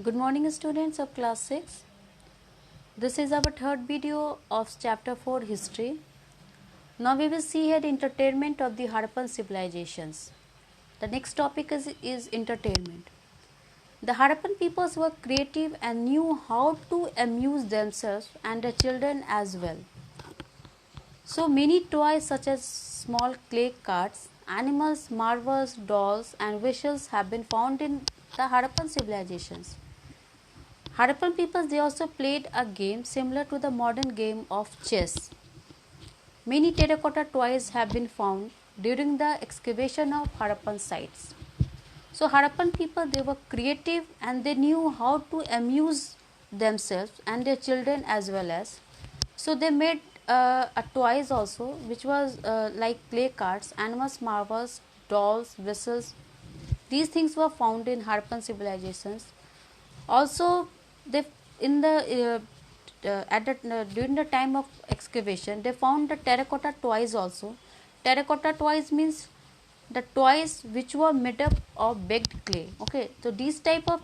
Good morning students of class 6. This is our third video of chapter 4 history. Now we will see here the entertainment of the Harappan civilizations. The next topic is entertainment. The Harappan peoples were creative and knew how to amuse themselves and the children as well. So many toys such as small clay carts, animals, marbles, dolls and whistles have been found in the Harappan civilizations. Harappan peoples they also played a game similar to the modern game of chess. Many terracotta toys have been found during the excavation of Harappan sites. So Harappan people they were creative and they knew how to amuse themselves and their children as well as. So they made a toys also which was like play cards, animals, marbles, dolls, whistles. These things were found in Harappan civilizations. Also, they in the during the time of excavation, they found the terracotta toys also. Terracotta toys means the toys which were made up of baked clay. Okay, so these type of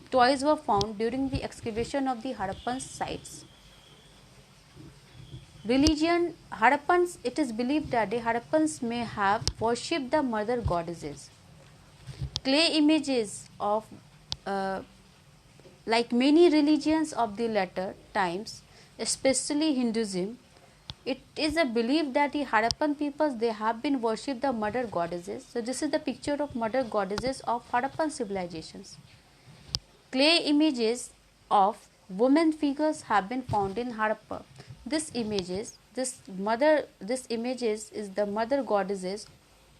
toys were found during the excavation of the Harappan sites. Religion Harappans, it is believed that the Harappans may have worshipped the mother goddesses. Clay images of like many religions of the later times, especially Hinduism, it is a belief that the Harappan peoples they have been worshipped the mother goddesses. So this is the picture of mother goddesses of Harappan civilizations. Clay images of women figures have been found in Harappa. This images is the mother goddesses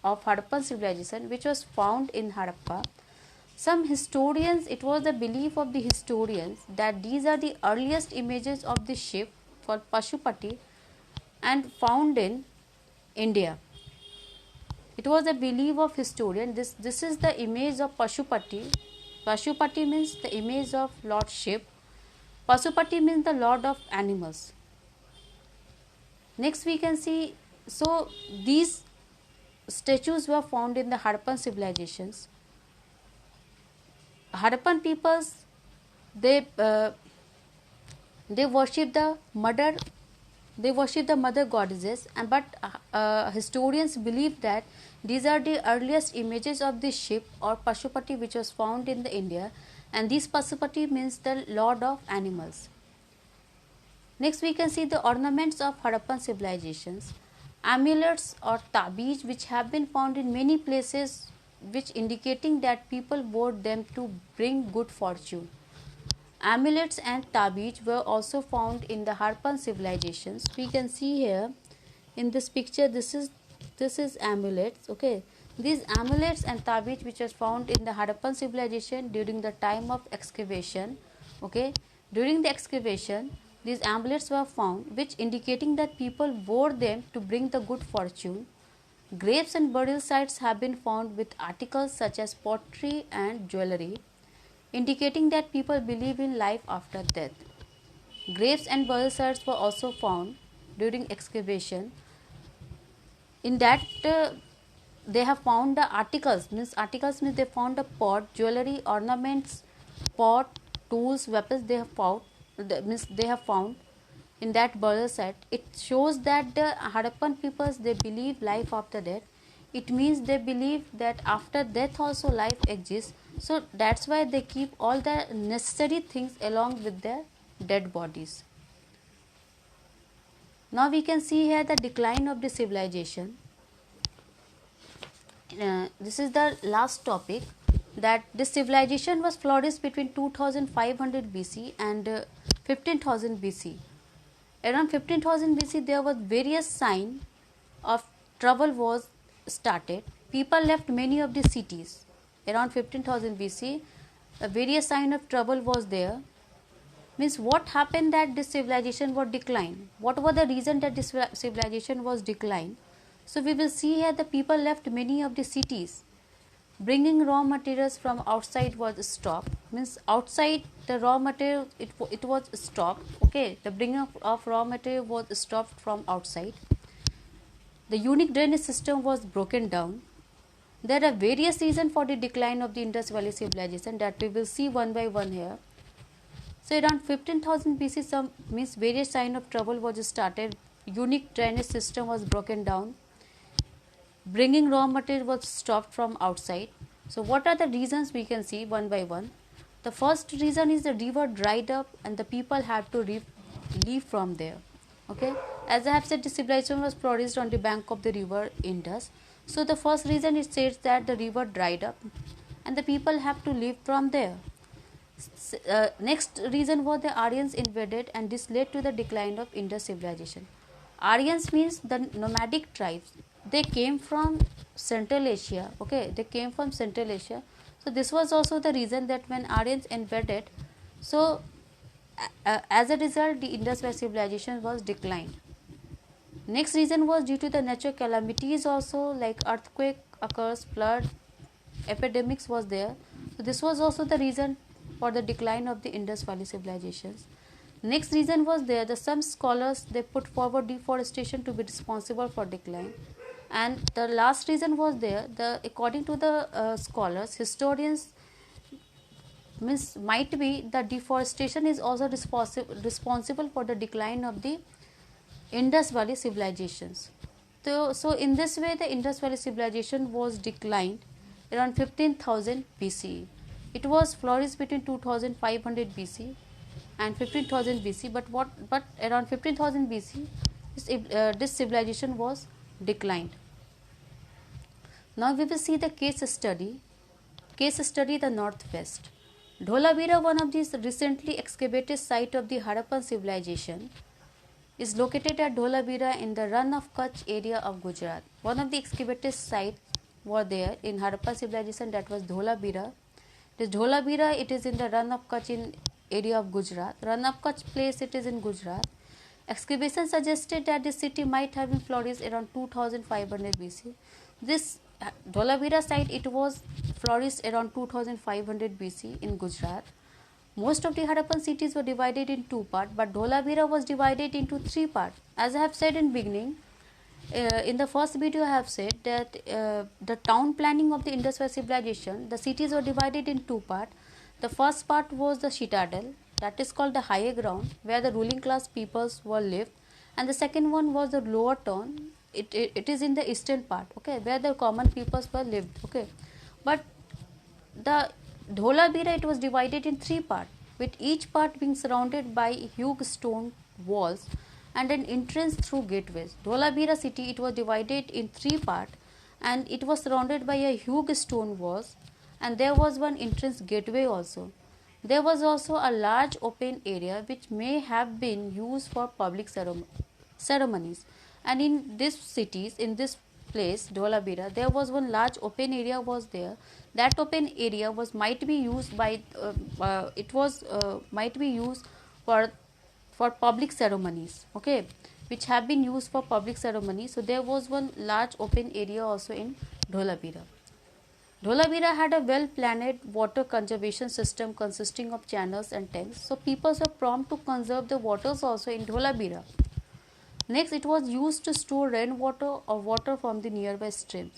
of Harappan civilization which was found in Harappa. Some historians, it was the belief of the historians that these are the earliest images of the ship called Pashupati and found in India. It was the belief of historian. This is the image of Pashupati. Pashupati means the image of Lord Ship. Pasupati means the Lord of animals. Next we can see, so these statues were found in the Harappan civilizations. Harappan peoples they worship the mother goddesses, and but historians believe that these are the earliest images of the ship or Pashupati which was found in the India, and this Pashupati means the lord of animals. Next we can see the ornaments of Harappan civilizations. Amulets or tabiz which have been found in many places which indicating that people wore them to bring good fortune. Amulets and tabiz were also found in the Harappan civilizations. We can see here in this picture this is amulets. Okay, these amulets and tabiz which was found in the Harappan civilization during the time of excavation. Okay, during the excavation these amulets were found which indicating that people wore them to bring the good fortune. Graves and burial sites have been found with articles such as pottery and jewelry, indicating that people believe in life after death. Graves and burial sites were also found during excavation. In that, they have found the articles means they found a pot, jewelry, ornaments, pot, tools, weapons. They have found in that burial site. It shows that the Harappan peoples they believe life after death. It means they believe that after death also life exists. So that's why they keep all the necessary things along with their dead bodies. Now we can see here the decline of the civilization. This is the last topic, that this civilization was flourished between 2500 BC and 15,000 BC. Around 15,000 BC, there was various sign of trouble was started. People left many of the cities. Around 15,000 BC, a various sign of trouble was there. Means what happened that this civilization was declined? What was the reason that this civilization was declined? So we will see here the people left many of the cities. Bringing raw materials from outside was stopped. Means outside the raw material it was stopped. Okay, the bringing of raw material was stopped from outside. The unique drainage system was broken down. There are various reasons for the decline of the Indus Valley civilization that we will see one by one here. So around 15,000 BC, some means various sign of trouble was started. Unique drainage system was broken down. Bringing raw material was stopped from outside. So what are the reasons we can see one by one? The first reason is the river dried up and the people had to leave from there. Okay, as I have said, the civilization was produced on the bank of the river Indus. So the first reason it says that the river dried up and the people have to leave from there. Next reason was the Aryans invaded and this led to the decline of Indus civilization. Aryans means the nomadic tribes. They came from Central Asia. Okay, they came from Central Asia. So this was also the reason that when Aryans invaded, so as a result, the Indus Valley civilization was declined. Next reason was due to the natural calamities also, like earthquake occurs, flood, epidemics was there. So this was also the reason for the decline of the Indus Valley civilizations. Next reason was there, the some scholars they put forward deforestation to be responsible for decline. And the last reason was there, according to the scholars, historians, means might be that deforestation is also responsible for the decline of the Indus Valley civilizations. So in this way the Indus Valley civilization was declined around 15,000 BCE. It was flourished between 2500 BC and 15,000 BC, but around 15,000 BC this civilization was declined. Now we will see the case study. Case study the northwest. Dholavira, one of these recently excavated site of the Harappan civilization, is located at Dholavira in the Rann of Kutch area of Gujarat. One of the excavated sites were there in Harappan civilization, that was Dholavira. This Dholavira, it is in the Rann of Kutch in area of Gujarat. Rann of Kutch place, it is in Gujarat. Excavation suggested that the city might have been flourished around 2500 BC. This Dholavira site, it was flourished around 2500 BC in Gujarat. Most of the Harappan cities were divided in two parts, but Dholavira was divided into three parts. As I have said in beginning, in the first video I have said that the town planning of the Indus Valley civilization, the cities were divided in two parts. The first part was the citadel, that is called the higher ground, where the ruling class peoples were lived, and the second one was the lower town. It is in the eastern part, okay, where the common peoples were lived, okay. But the Dholavira, it was divided in three parts, with each part being surrounded by huge stone walls and an entrance through gateways. Dholavira city, it was divided in three parts and it was surrounded by a huge stone walls, and there was one entrance gateway also. There was also a large open area which may have been used for public ceremonies. And in this cities, in this place Dholavira, there was one large open area was there. That open area was might be used by might be used for public ceremonies, okay, which have been used for public ceremonies. So there was one large open area also in Dholavira. Dholavira had a well planned water conservation system consisting of channels and tanks. So people were prompt to conserve the waters also in Dholavira. Next, it was used to store rainwater or water from the nearby streams.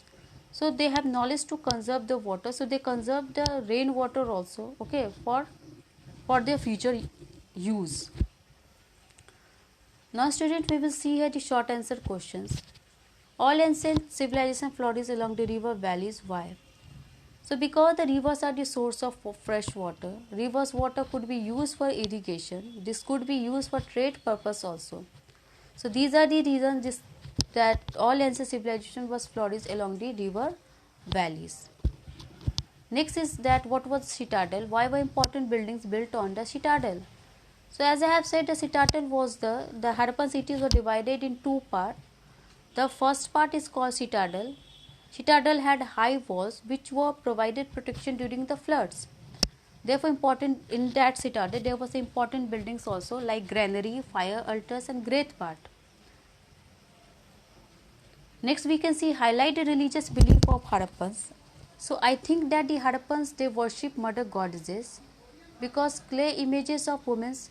So they have knowledge to conserve the water. So they conserve the rainwater also, okay, for their future use. Now, students, we will see here the short answer questions. All ancient civilizations flourished along the river valleys. Why? So because the rivers are the source of fresh water, rivers water could be used for irrigation. This could be used for trade purpose also. So these are the reasons that all ancient civilization was flourished along the river valleys. Next is that what was citadel? Why were important buildings built on the citadel? So as I have said, the citadel was the Harappan cities were divided in two parts. The first part is called citadel. Citadel had high walls which were provided protection during the floods. Therefore, important in that citadel there was important buildings also like granary, fire altars, and great part. Next, we can see highlight the religious belief of Harappans. So I think that the Harappans they worship mother goddesses because clay images of women's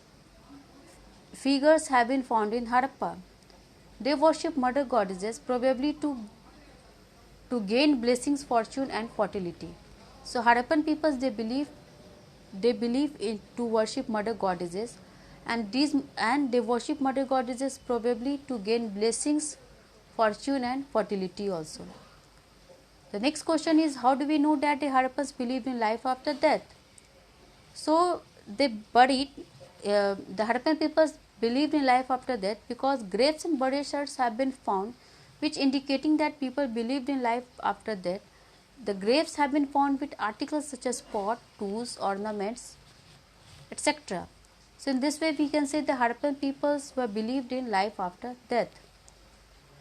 figures have been found in Harappa. They worship mother goddesses probably to to gain blessings, fortune and fertility. So Harappan peoples, they believe in to worship mother goddesses, and they worship mother goddesses probably to gain blessings, fortune and fertility also. The next question is, how do we know that the Harappans believed in life after death? So they buried, the Harappan peoples believed in life after death because graves and burial sites have been found which indicating that people believed in life after death. The graves have been found with articles such as pot, tools, ornaments, etc. So in this way we can say the Harappan peoples were believed in life after death.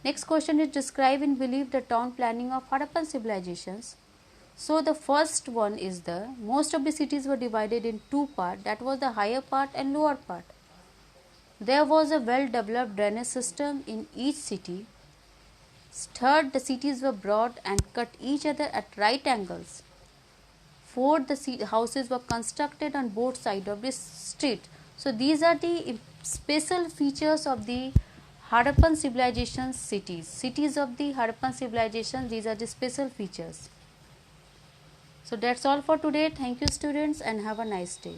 Next question is, describe and believe the town planning of Harappan civilizations. So the first one is, the most of the cities were divided in two parts, that was the higher part and lower part. There was a well developed drainage system in each city. Third, the cities were broad and cut each other at right angles. Fourth, the houses were constructed on both sides of the street. So these are the special features of the Harappan civilization cities. Cities of the Harappan civilization, these are the special features. So that's all for today. Thank you students and have a nice day.